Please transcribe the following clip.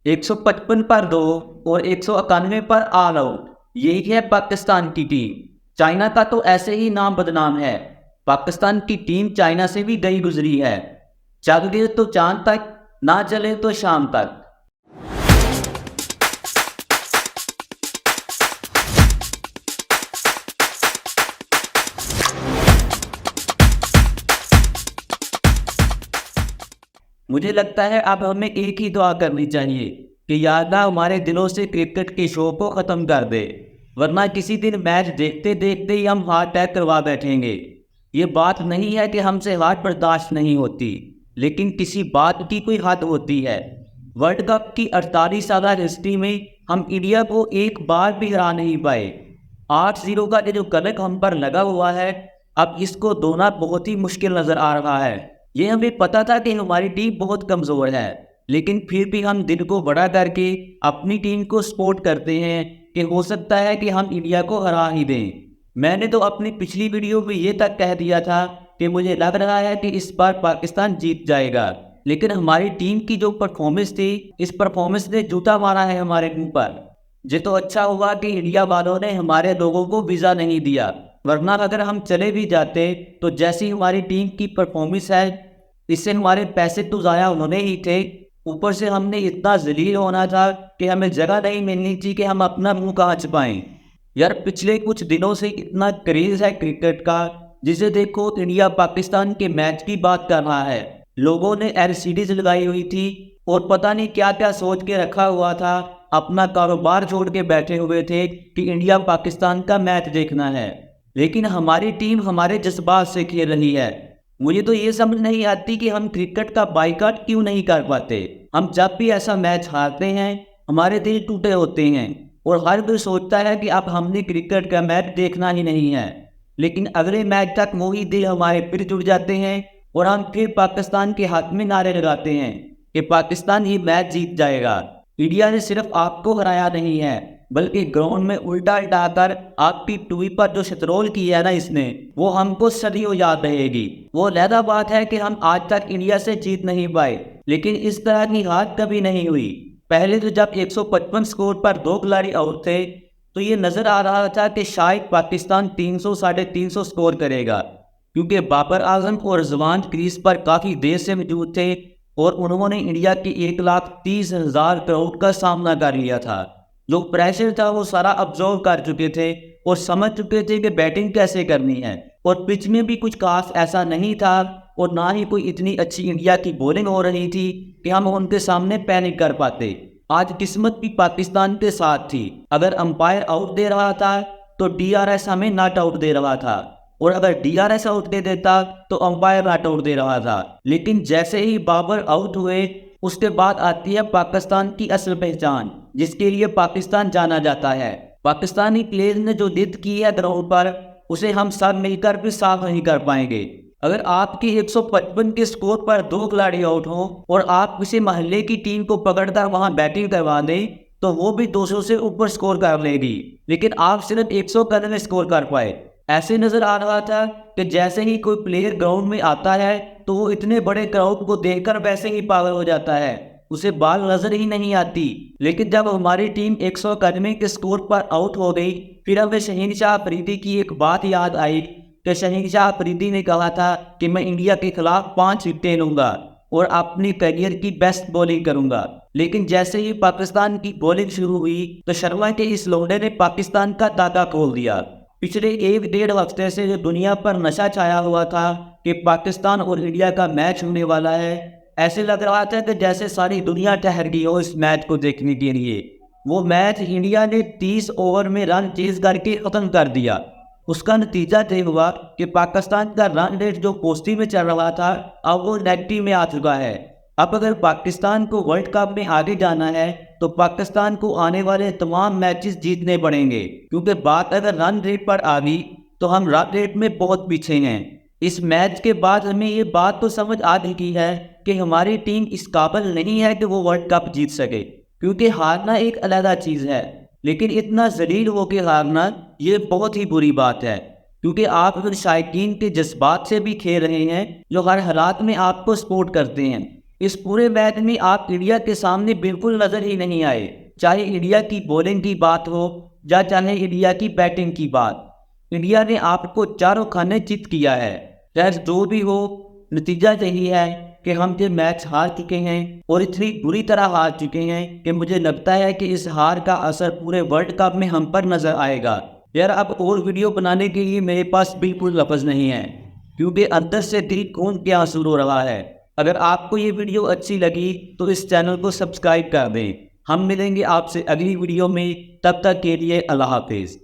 155 पर 2 और 191 पर ऑल आउट, यही है पाकिस्तान की टीम। चाइना का तो ऐसे ही नाम बदनाम है। पाकिस्तान की टीम चाइना से भी गई गुजरी है। चल गए तो चांद तक, ना चले तो शाम तक। मुझे लगता है अब हमें एक ही दुआ करनी चाहिए कि या अल्लाह हमारे दिलों से क्रिकेट के शो को ख़त्म कर दे, वरना किसी दिन मैच देखते देखते ही हम हार्ट अटैक करवा बैठेंगे। ये बात नहीं है कि हमसे हार बर्दाश्त नहीं होती, लेकिन किसी बात की कोई हद होती है। वर्ल्ड कप की 48 साल हिस्ट्री में हम इंडिया को एक बार भी हरा नहीं पाए। 8-0 का ये जो कलंक हम पर लगा हुआ है, अब इसको धोना बहुत ही मुश्किल नज़र आ रहा है। ये हमें पता था कि हमारी टीम बहुत कमज़ोर है, लेकिन फिर भी हम दिल को बड़ा करके अपनी टीम को सपोर्ट करते हैं कि हो सकता है कि हम इंडिया को हरा ही दें। मैंने तो अपनी पिछली वीडियो में ये तक कह दिया था कि मुझे लग रहा है कि इस बार पाकिस्तान जीत जाएगा, लेकिन हमारी टीम की जो परफॉर्मेंस थी, इस परफॉर्मेंस ने जूता मारा है हमारे मुंह पर। ये तो अच्छा हुआ कि इंडिया वालों ने हमारे लोगों को वीज़ा नहीं दिया, वरना अगर हम चले भी जाते तो जैसी हमारी टीम की परफॉर्मेंस है, इससे हमारे पैसे तो ज़ाया होने ही थे। ऊपर से हमने इतना जलील होना था कि हमें जगह नहीं मिलनी थी कि हम अपना मुंह कहाँ छुपाएं। यार पिछले कुछ दिनों से इतना क्रेज़ है क्रिकेट का, जिसे देखो इंडिया पाकिस्तान के मैच की बात कर रहा है। लोगों ने एलसीडीज लगाई हुई थी और पता नहीं क्या क्या सोच के रखा हुआ था, अपना कारोबार छोड़ के बैठे हुए थे कि इंडिया पाकिस्तान का मैच देखना है। लेकिन हमारी टीम हमारे जज्बात से खेल रही है। मुझे तो ये समझ नहीं आती कि हम क्रिकेट का बाइकआउट क्यों नहीं कर पाते। हम जब भी ऐसा मैच हारते हैं, हमारे दिल टूटे होते हैं और हर कोई सोचता है कि अब हमने क्रिकेट का मैच देखना ही नहीं है। लेकिन अगले मैच तक वही दिल हमारे फिर जुड़ जाते हैं और हम फिर पाकिस्तान के हाथ में नारे लगाते हैं कि पाकिस्तान ये मैच जीत जाएगा। इंडिया ने सिर्फ आपको हराया नहीं है, बल्कि ग्राउंड में उल्टा डालकर आपकी टूई पर जो शतरोल की है ना इसने, वो हमको सदियों याद रहेगी। वो लहदा बात है कि हम आज तक इंडिया से जीत नहीं पाए, लेकिन इस तरह की हार कभी नहीं हुई। पहले तो जब 155 स्कोर पर 2 खिलाड़ी आउट थे, तो ये नज़र आ रहा था कि शायद पाकिस्तान 300 साढ़े 300 स्कोर करेगा, क्योंकि बाबर आजम और रिजवान क्रीज पर काफ़ी देर से मौजूद थे और उन्होंने इंडिया की 1,30,000 करोड़ का सामना कर लिया था। जो प्रेशर था वो सारा अब्जॉर्व कर चुके थे और समझ चुके थे कि बैटिंग कैसे करनी है। और पिच में भी कुछ खास ऐसा नहीं था और ना ही कोई इतनी अच्छी इंडिया की बॉलिंग हो रही थी कि हम उनके सामने पैनिक कर पाते। आज किस्मत भी पाकिस्तान के साथ थी। अगर अंपायर आउट दे रहा था तो डीआरएस हमें नॉट आउट दे रहा था, और अगर डीआरएस आउट दे देता तो अंपायर नॉट आउट दे रहा था। लेकिन जैसे ही बाबर आउट हुए, उसके बाद आती है पाकिस्तान की असल पहचान, जिसके लिए पाकिस्तान जाना जाता है। पाकिस्तानी प्लेयर ने जो जिद की है ग्राउंड पर, उसे हम सब मिलकर भी साफ नहीं कर पाएंगे। अगर आपकी 155 के स्कोर पर 2 खिलाड़ी आउट हो और आप किसी मोहल्ले की टीम को पकड़कर वहां बैटिंग करवा दें, तो वो भी 200 से ऊपर स्कोर कर लेगी, लेकिन आप सिर्फ 191 स्कोर कर पाए। ऐसे नजर आ रहा था कि जैसे ही कोई प्लेयर ग्राउंड में आता है तो वो इतने बड़े क्राउड को देखकर वैसे ही पागल हो जाता है, उसे बाल नजर ही नहीं आती। लेकिन जब हमारी टीम 191 के स्कोर पर आउट हो गई, फिर हमें शहीनशाह अफरीदी की एक बात याद आई कि शहीनशाह अफरीदी ने कहा था कि मैं इंडिया के खिलाफ 5 विकेटें लूंगा और अपनी करियर की बेस्ट बॉलिंग करूंगा। लेकिन जैसे ही पाकिस्तान की बॉलिंग शुरू हुई तो शर्मा के इस लौंडे ने पाकिस्तान का ताका खोल दिया। पिछले 1-1.5 हफ्ते से जो दुनिया पर नशा छाया हुआ था कि पाकिस्तान और इंडिया का मैच होने वाला है, ऐसे लग रहा था कि जैसे सारी दुनिया ठहर गई हो इस मैच को देखने के लिए। वो मैच इंडिया ने 30 ओवर में रन चेज करके ख़त्म कर दिया। उसका नतीजा ये हुआ कि पाकिस्तान का रन रेट जो पॉजिटिव में चल रहा था, अब वो नेगेटिव में आ चुका है। अब अगर पाकिस्तान को वर्ल्ड कप में आगे जाना है तो पाकिस्तान को आने वाले तमाम मैचेस जीतने पड़ेंगे, क्योंकि बात अगर रन रेट पर आ गई तो हम रन रेट में बहुत पीछे हैं। इस मैच के बाद हमें ये बात तो समझ आ चुकी है कि हमारी टीम इस काबिल नहीं है कि वो वर्ल्ड कप जीत सके, क्योंकि हारना एक अलग चीज़ है, लेकिन इतना जलील होकर हारना ये बहुत ही बुरी बात है, क्योंकि आप अगर शायकीन के जज्बात से भी खेल रहे हैं जो हर हालात में आपको सपोर्ट करते हैं। इस पूरे मैच में आप इंडिया के सामने बिल्कुल नजर ही नहीं आए, चाहे इंडिया की बॉलिंग की बात हो या चाहे इंडिया की बैटिंग की बात। इंडिया ने आपको चारों खाने चित किया है। खैर जो भी हो, नतीजा यही है कि हम ये मैच हार चुके हैं और इतनी बुरी तरह हार चुके हैं कि मुझे लगता है कि इस हार का असर पूरे वर्ल्ड कप में हम पर नजर आएगा। यार अब और वीडियो बनाने के लिए मेरे पास बिल्कुल लफ्ज़ नहीं है, क्योंकि अंदर से दिल खून के आंसू रो रहा है। अगर आपको ये वीडियो अच्छी लगी तो इस चैनल को सब्सक्राइब कर दें। हम मिलेंगे आपसे अगली वीडियो में, तब तक के लिए अल्लाह हाफिज़।